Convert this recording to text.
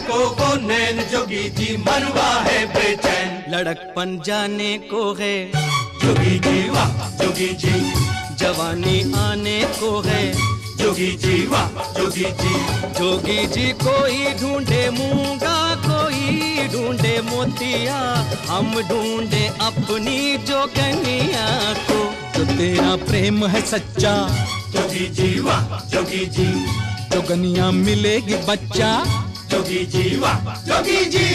लड़कों को नैन जोगी जी मरवा है बेचैन। लड़कपन जाने को है जोगी जी वाह जोगी जी, जवानी आने को है जोगी जी वाह जोगी जी। जोगी जी कोई ढूंढे मूंगा, कोई ढूंढे मोतिया, हम ढूंढे अपनी जोगनिया को। जो तेरा प्रेम है सच्चा, जोगी जी वाह जोगी जी, जोगनिया मिलेगी बच्चा। जोगी जी वाह जोगी जी।